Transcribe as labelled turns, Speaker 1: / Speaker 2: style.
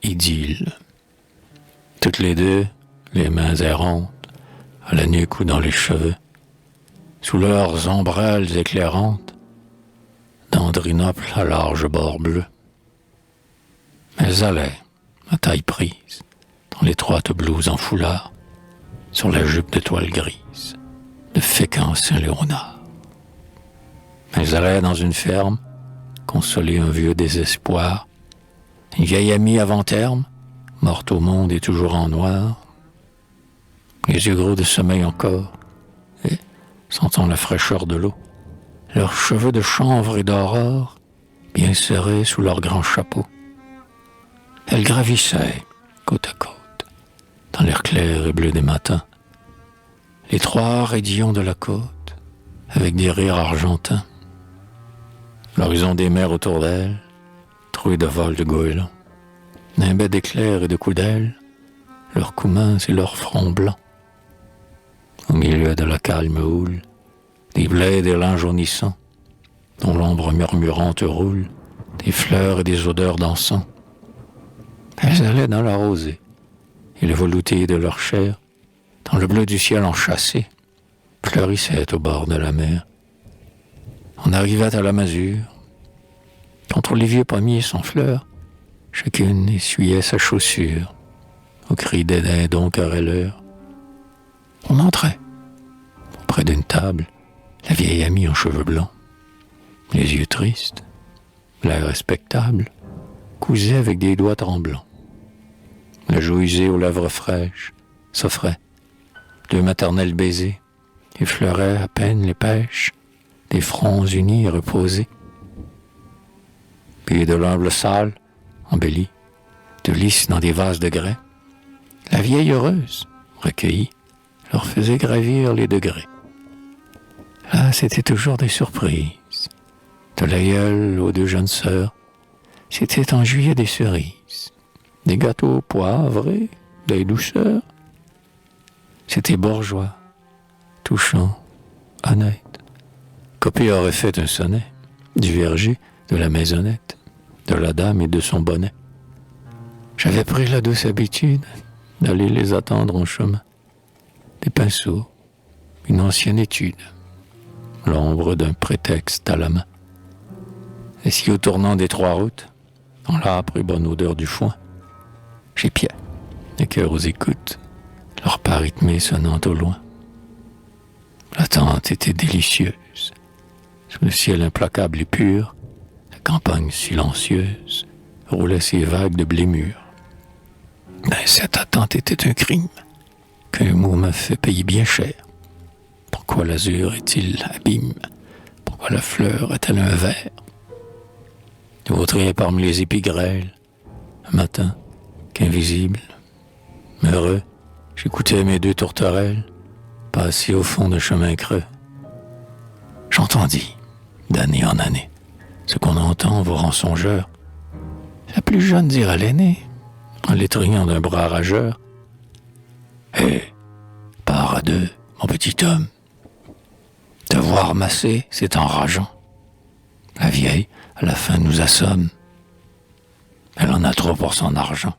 Speaker 1: idylle. Toutes les deux, les mains errantes, à la nuque ou dans les cheveux, sous leurs ombrelles éclairantes, d'Andrinople à large bord bleu. Elles allaient, à taille prise, dans l'étroite blouse en foulard, sur la jupe de toile grise, de Fécamp Saint-Léonard. Elles allaient dans une ferme, consoler un vieux désespoir, une vieille amie avant terme, morte au monde et toujours en noir, les yeux gros de sommeil encore, et, sentant la fraîcheur de l'eau, leurs cheveux de chanvre et d'aurore, bien serrés sous leurs grands chapeaux. Elles gravissaient, côte à côte, dans l'air clair et bleu des matins, les trois raidillons de la côte, avec des rires argentins. L'horizon des mers autour d'elles, troué de vols de goélands, nimbait d'éclairs et de coups d'ailes, leurs coups minces et leurs fronts blancs. Au milieu de la calme houle, des blés d'élan jaunissants, dont l'ombre murmurante roule, des fleurs et des odeurs d'encens. Elles allaient dans la rosée, et le velouté de leur chair, dans le bleu du ciel enchâssé, fleurissait au bord de la mer. On arrivait à la masure, contre les vieux pommiers sans fleurs, chacune essuyait sa chaussure, au cri des dindons querelleurs. On entrait, auprès d'une table, la vieille amie en cheveux blancs, les yeux tristes, l'air respectable, cousait avec des doigts tremblants. La joue usée aux lèvres fraîches s'offrait, deux maternels baisers, effleuraient à peine les pêches, des fronts unis et reposés. Puis de l'humble salle, embellie, de lys dans des vases de grès, la vieille heureuse, recueillie, leur faisait gravir les degrés. Là, c'était toujours des surprises. De l'aïeul aux deux jeunes sœurs, c'était en juillet des cerises, des gâteaux poivrés, des douceurs. C'était bourgeois, touchant, honnête. Copé aurait fait un sonnet, du verger, de la maisonnette, de la dame et de son bonnet. J'avais pris la douce habitude d'aller les attendre en chemin. Des pinceaux, une ancienne étude, l'ombre d'un prétexte à la main. Et si au tournant des trois routes, dans l'âpre et bonne odeur du foin, j'épiais, les cœurs aux écoutes, leur pas rythmé sonnant au loin. L'attente était délicieuse. Sous le ciel implacable et pur, la campagne silencieuse roulait ses vagues de blé mûr. Mais cette attente était un crime qu'un mot m'a fait payer bien cher. Pourquoi l'azur est-il abîme? Pourquoi la fleur est-elle un verre? Je vautriais parmi les épigrêles, un matin, qu'invisible, heureux, j'écoutais mes deux tourterelles passer au fond d'un chemin creux. J'entendis, d'année en année, ce qu'on entend vous rend songeur. La plus jeune dire à l'aîné, en l'étreignant d'un bras rageur, « Hé, pars à deux, mon petit homme. Te voir masser, c'est enrageant. La vieille, à la fin, nous assomme. Elle en a trop pour son argent.